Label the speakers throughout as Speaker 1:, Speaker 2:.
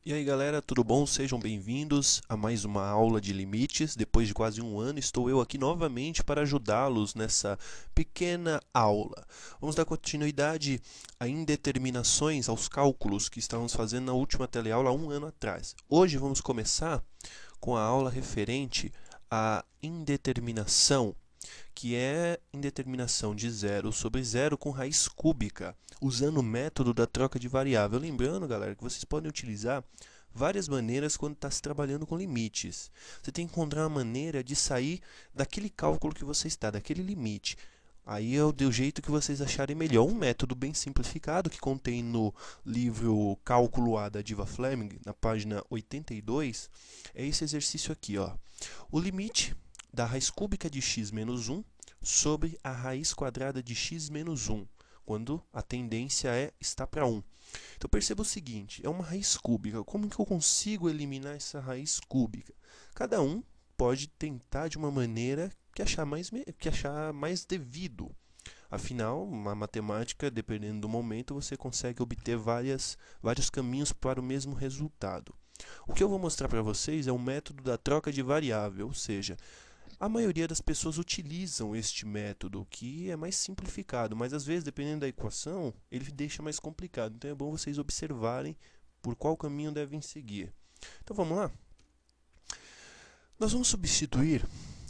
Speaker 1: E aí galera, tudo bom? Sejam bem-vindos a mais uma aula de limites. Depois de quase um ano, estou eu aqui novamente para ajudá-los nessa pequena aula. Vamos dar continuidade a indeterminações, aos cálculos que estávamos fazendo na última teleaula há um ano atrás. Hoje vamos começar com a aula referente à indeterminação, que é indeterminação de zero sobre zero com raiz cúbica, usando o método da troca de variável. Lembrando, galera, que vocês podem utilizar várias maneiras quando está se trabalhando com limites. Você tem que encontrar uma maneira de sair daquele cálculo que você está, daquele limite. Aí é do jeito que vocês acharem melhor. Um método bem simplificado que contém no livro Cálculo A da Diva Fleming, na página 82, é esse exercício aqui, ó. O limite da raiz cúbica de x menos 1 sobre a raiz quadrada de x menos 1, quando a tendência está para 1. Então perceba o seguinte, é uma raiz cúbica. Como que eu consigo eliminar essa raiz cúbica? Cada um pode tentar de uma maneira que achar mais devido. Afinal, uma matemática, dependendo do momento, você consegue obter vários caminhos para o mesmo resultado. O que eu vou mostrar para vocês é o método da troca de variável, ou seja, a maioria das pessoas utilizam este método, que é mais simplificado, mas às vezes, dependendo da equação, ele deixa mais complicado. Então é bom vocês observarem por qual caminho devem seguir. Então vamos lá? Nós vamos substituir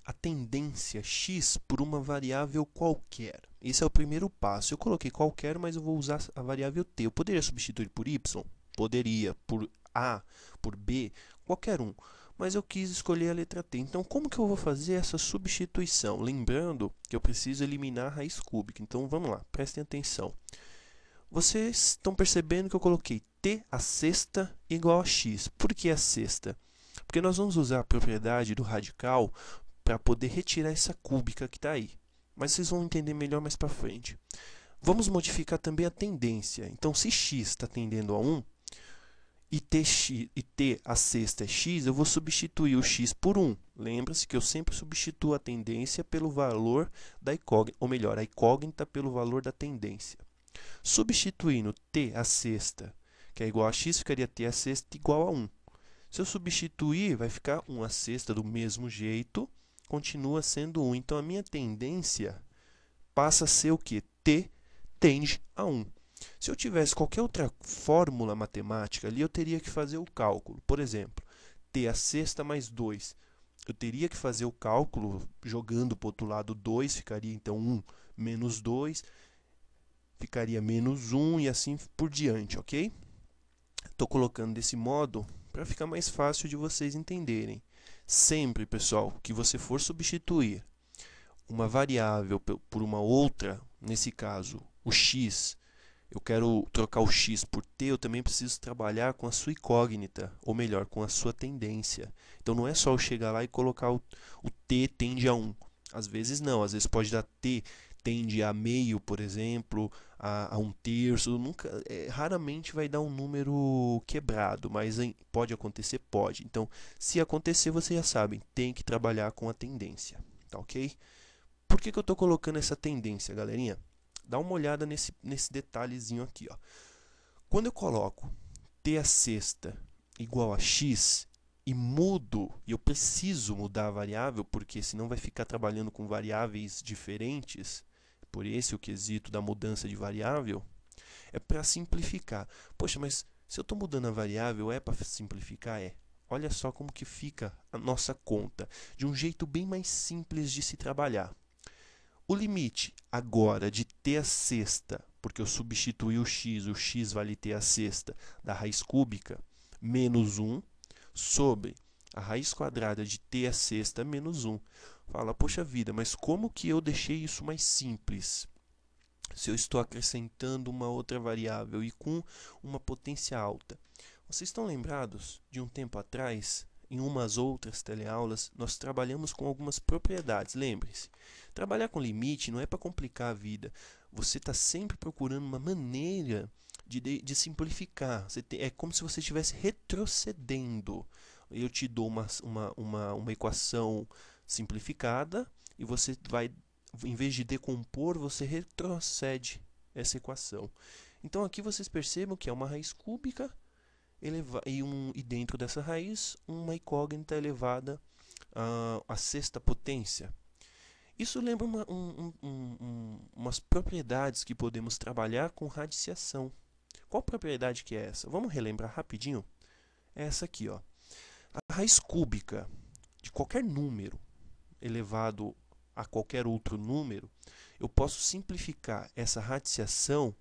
Speaker 1: a tendência x por uma variável qualquer. Esse é o primeiro passo. Eu coloquei qualquer, mas eu vou usar a variável t. Eu poderia substituir por y? Poderia. Por a, por b, qualquer um. Mas eu quis escolher a letra t. Então, como que eu vou fazer essa substituição? Lembrando que eu preciso eliminar a raiz cúbica. Então, vamos lá, prestem atenção. Vocês estão percebendo que eu coloquei t a sexta igual a x. Por que a sexta? Porque nós vamos usar a propriedade do radical para poder retirar essa cúbica que está aí. Mas vocês vão entender melhor mais para frente. Vamos modificar também a tendência. Então, se x está tendendo a 1 e t a sexta é x, eu vou substituir o x por 1. Lembra-se que eu sempre substituo a tendência pelo valor da incógnita, ou melhor, a incógnita pelo valor da tendência. Substituindo t a sexta, que é igual a x, ficaria t a sexta igual a 1. Se eu substituir, vai ficar 1 a sexta do mesmo jeito, continua sendo 1. Então, a minha tendência passa a ser o quê? T tende a 1. Se eu tivesse qualquer outra fórmula matemática ali, eu teria que fazer o cálculo. Por exemplo, t a sexta mais 2. Eu teria que fazer o cálculo jogando para o outro lado 2, ficaria então 1 menos 2, ficaria menos 1 e assim por diante, ok? Estou colocando desse modo para ficar mais fácil de vocês entenderem. Sempre, pessoal, que você for substituir uma variável por uma outra, nesse caso, o x, eu quero trocar o x por t, eu também preciso trabalhar com a sua incógnita, ou melhor, com a sua tendência. Então não é só eu chegar lá e colocar o t tende a 1. Às vezes não, às vezes pode dar t tende a meio, por exemplo, a 1/3. Raramente vai dar um número quebrado, mas pode acontecer? Pode. Então, se acontecer, vocês já sabem, tem que trabalhar com a tendência, tá ok? Por que eu estou colocando essa tendência, galerinha? Dá uma olhada nesse detalhezinho aqui, ó. Quando eu coloco t a sexta igual a x e mudo, e eu preciso mudar a variável, porque senão vai ficar trabalhando com variáveis diferentes, por esse o quesito da mudança de variável, é para simplificar. Poxa, mas se eu estou mudando a variável, é para simplificar? É. Olha só como que fica a nossa conta, de um jeito bem mais simples de se trabalhar. O limite agora de t a sexta, porque eu substituí o x vale t a sexta, da raiz cúbica, menos 1, sobre a raiz quadrada de t a sexta menos 1. Fala, poxa vida, mas como que eu deixei isso mais simples? Se eu estou acrescentando uma outra variável e com uma potência alta. Vocês estão lembrados de um tempo atrás, em umas outras teleaulas, nós trabalhamos com algumas propriedades. Lembre-se, trabalhar com limite não é para complicar a vida. Você está sempre procurando uma maneira de simplificar. É como se você estivesse retrocedendo. Eu te dou uma equação simplificada e você vai, em vez de decompor, você retrocede essa equação. Então aqui vocês percebam que é uma raiz cúbica e dentro dessa raiz uma incógnita elevada à sexta potência. Isso lembra umas propriedades que podemos trabalhar com radiciação. Qual propriedade que é essa? Vamos relembrar rapidinho? É essa aqui, ó. A raiz cúbica de qualquer número elevado a qualquer outro número, eu posso simplificar essa radiciação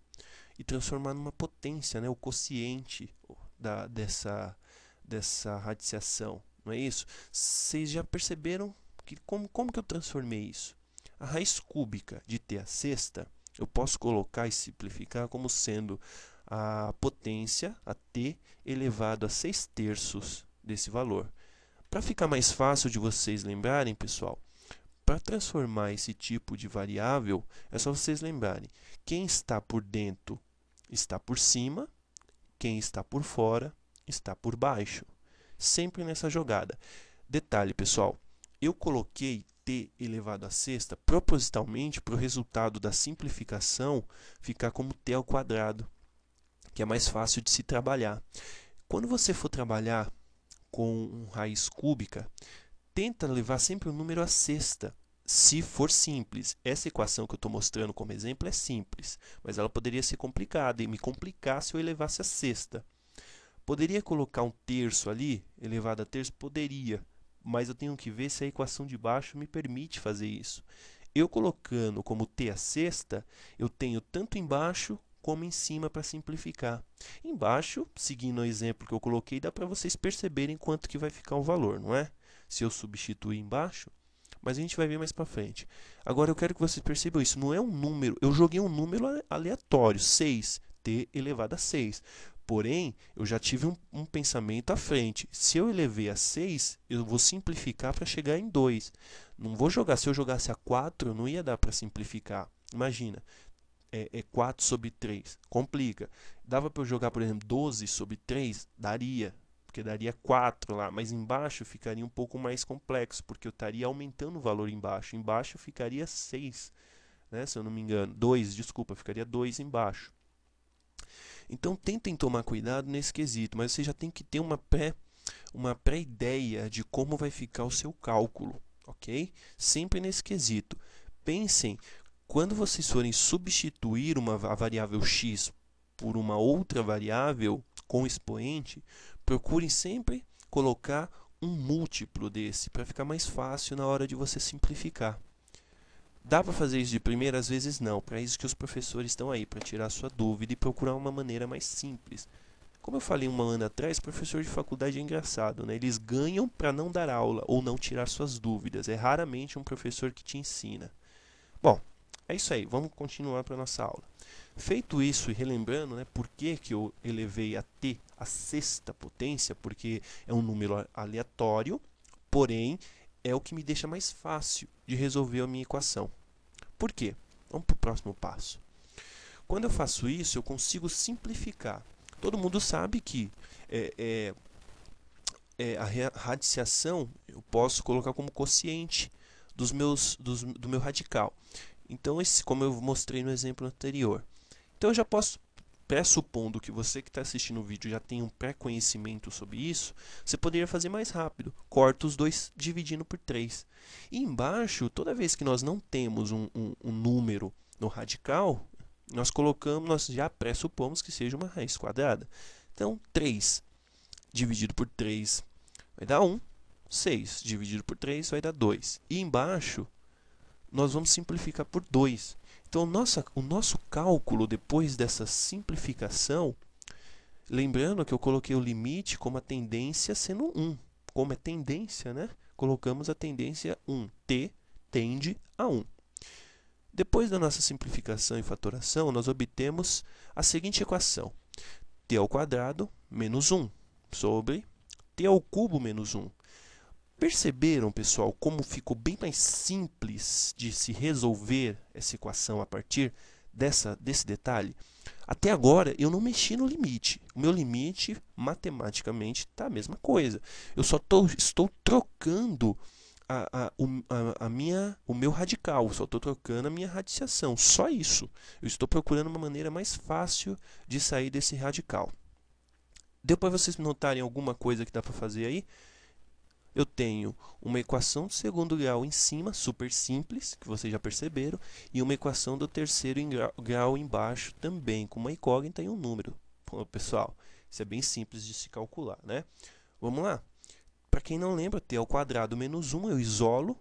Speaker 1: e transformar numa potência, né? O quociente dessa radiciação. Não é isso? Vocês já perceberam que como que eu transformei isso? A raiz cúbica de t à sexta, eu posso colocar e simplificar como sendo a potência, a t, elevado a 6/3 desse valor. Para ficar mais fácil de vocês lembrarem, pessoal, para transformar esse tipo de variável, é só vocês lembrarem. Quem está por dentro está por cima, quem está por fora está por baixo. Sempre nessa jogada. Detalhe, pessoal, eu coloquei t elevado à sexta propositalmente para o resultado da simplificação ficar como t ao quadrado, que é mais fácil de se trabalhar. Quando você for trabalhar com raiz cúbica, tenta levar sempre o número à sexta, se for simples. Essa equação que eu estou mostrando como exemplo é simples, mas ela poderia ser complicada e me complicar se eu elevasse a sexta. Poderia colocar um terço ali, elevado a terço? Poderia, mas eu tenho que ver se a equação de baixo me permite fazer isso. Eu colocando como t à sexta, eu tenho tanto embaixo como em cima para simplificar. Embaixo, seguindo o exemplo que eu coloquei, dá para vocês perceberem quanto que vai ficar o valor, não é? Se eu substituir embaixo, mas a gente vai ver mais para frente. Agora eu quero que vocês percebam isso, não é um número, eu joguei um número aleatório, 6, t elevado a 6. Porém, eu já tive um pensamento à frente. Se eu elevei a 6, eu vou simplificar para chegar em 2. Não vou jogar, se eu jogasse a 4, não ia dar para simplificar. Imagina, é 4 sobre 3, complica. Dava para eu jogar, por exemplo, 12 sobre 3? Daria, porque daria 4 lá, mas embaixo ficaria um pouco mais complexo, porque eu estaria aumentando o valor embaixo. Embaixo ficaria 6, né, se eu não me engano. 2, desculpa, ficaria 2 embaixo. Então tentem tomar cuidado nesse quesito, mas você já tem que ter uma pré-ideia de como vai ficar o seu cálculo, ok? Sempre nesse quesito. Pensem, quando vocês forem substituir a variável x por uma outra variável com expoente, procurem sempre colocar um múltiplo desse, para ficar mais fácil na hora de você simplificar. Dá para fazer isso de primeira? Às vezes não. Para isso que os professores estão aí, para tirar sua dúvida e procurar uma maneira mais simples. Como eu falei um ano atrás, professor de faculdade é engraçado, né? Eles ganham para não dar aula ou não tirar suas dúvidas. É raramente um professor que te ensina. Bom, é isso aí. Vamos continuar para a nossa aula. Feito isso e relembrando, né, por que eu elevei a t à sexta potência, porque é um número aleatório, porém é o que me deixa mais fácil de resolver a minha equação. Por quê? Vamos para o próximo passo. Quando eu faço isso, eu consigo simplificar. Todo mundo sabe que a radiciação eu posso colocar como quociente do meu radical. Então, como eu mostrei no exemplo anterior. Então, eu já posso, pressupondo que você que está assistindo o vídeo já tem um pré-conhecimento sobre isso, você poderia fazer mais rápido. Corta os dois dividindo por 3. E embaixo, toda vez que nós não temos um número no radical, nós já pressupomos que seja uma raiz quadrada. Então, 3 dividido por 3 vai dar 1. 6 dividido por 3 vai dar 2. E embaixo, nós vamos simplificar por 2. Então, o nosso cálculo, depois dessa simplificação, lembrando que eu coloquei o limite como a tendência sendo 1. Como é tendência, né? Colocamos a tendência 1. T tende a 1. Depois da nossa simplificação e fatoração, nós obtemos a seguinte equação. T ao quadrado menos 1 sobre t ao cubo menos 1. Perceberam, pessoal, como ficou bem mais simples de se resolver essa equação a partir desse detalhe? Até agora, eu não mexi no limite. O meu limite, matematicamente, está a mesma coisa. Eu só estou trocando o meu radical, só estou trocando a minha radiciação. Só isso. Eu estou procurando uma maneira mais fácil de sair desse radical. Deu para vocês notarem alguma coisa que dá para fazer aí? Eu tenho uma equação do segundo grau em cima, super simples, que vocês já perceberam, e uma equação do terceiro grau embaixo, também com uma incógnita e um número. Bom, pessoal, isso é bem simples de se calcular, né? Vamos lá? Para quem não lembra, t ao quadrado menos 1 eu isolo,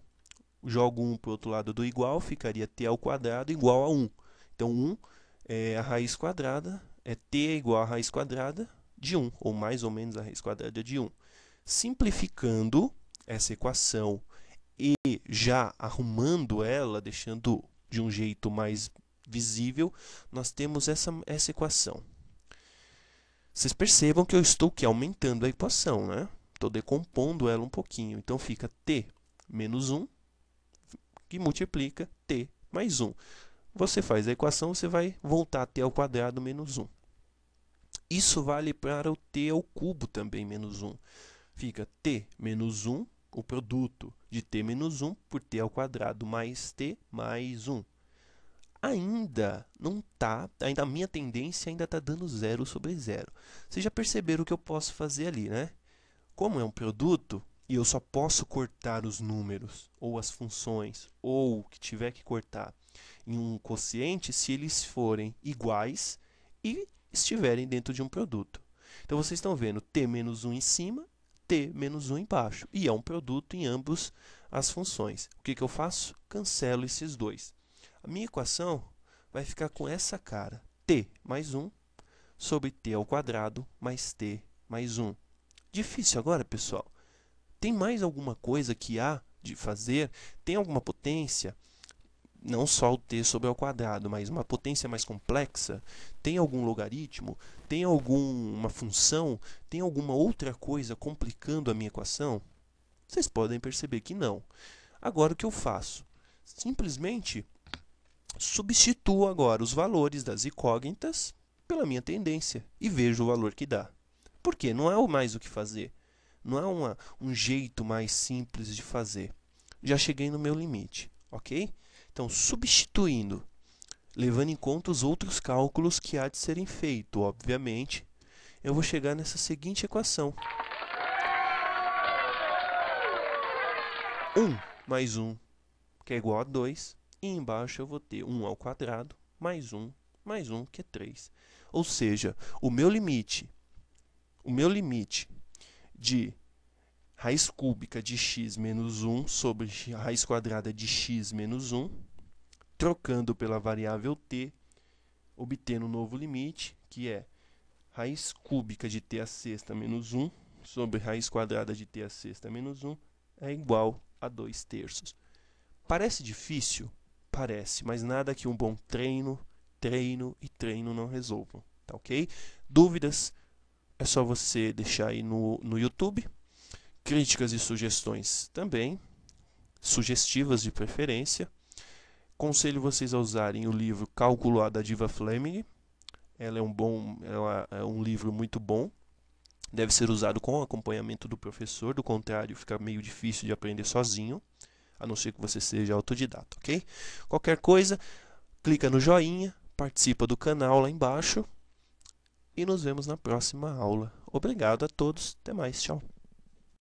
Speaker 1: jogo 1 para o outro lado do igual, ficaria t ao quadrado igual a 1. Então, 1 é a raiz quadrada, t é igual a raiz quadrada de 1, ou mais ou menos a raiz quadrada de 1. Simplificando essa equação e já arrumando ela, deixando de um jeito mais visível, nós temos essa equação. Vocês percebam que eu estou aqui aumentando a equação, né? Estou decompondo ela um pouquinho. Então, fica t menos 1, que multiplica t mais 1. Você faz a equação, você vai voltar a t ao quadrado menos 1. Isso vale para o t ao cubo também, menos 1. Fica t menos 1, o produto de t menos 1 por t ao quadrado mais t mais 1. Ainda não está, ainda a minha tendência ainda está dando 0 sobre 0. Vocês já perceberam o que eu posso fazer ali, né? Como é um produto, e eu só posso cortar os números, ou as funções, ou o que tiver que cortar em um quociente se eles forem iguais e estiverem dentro de um produto. Então, vocês estão vendo t menos 1 em cima, t menos 1 embaixo. E é um produto em ambas as funções. O que eu faço? Cancelo esses dois. A minha equação vai ficar com essa cara. T mais 1 sobre t ao quadrado mais t mais 1. Difícil agora, pessoal? Tem mais alguma coisa que há de fazer? Tem alguma potência? Não só o t sobre ao quadrado, mas uma potência mais complexa? Tem algum logaritmo? Tem alguma função? Tem alguma outra coisa complicando a minha equação? Vocês podem perceber que não. Agora, o que eu faço? Simplesmente substituo agora os valores das incógnitas pela minha tendência e vejo o valor que dá. Por quê? Não é mais o que fazer. Não é um jeito mais simples de fazer. Já cheguei no meu limite, ok? Então, substituindo, levando em conta os outros cálculos que há de serem feitos, obviamente, eu vou chegar nessa seguinte equação. 1 mais 1, que é igual a 2, e embaixo eu vou ter 1 ao quadrado mais 1, que é 3. Ou seja, o meu limite de raiz cúbica de x menos 1 sobre a raiz quadrada de x menos 1, trocando pela variável t, obtendo um novo limite, que é raiz cúbica de t à sexta menos 1 sobre raiz quadrada de t à sexta menos 1 é igual a 2/3. Parece difícil? Parece, mas nada que um bom treino não resolvam, tá ok? Dúvidas? É só você deixar aí no YouTube. Críticas e sugestões também, sugestivas de preferência. Conselho vocês a usarem o livro Cálculo A da Diva Fleming. Ela é um livro muito bom. Deve ser usado com o acompanhamento do professor, do contrário, fica meio difícil de aprender sozinho, a não ser que você seja autodidata, ok? Qualquer coisa, clica no joinha, participa do canal lá embaixo e nos vemos na próxima aula. Obrigado a todos, até mais, tchau.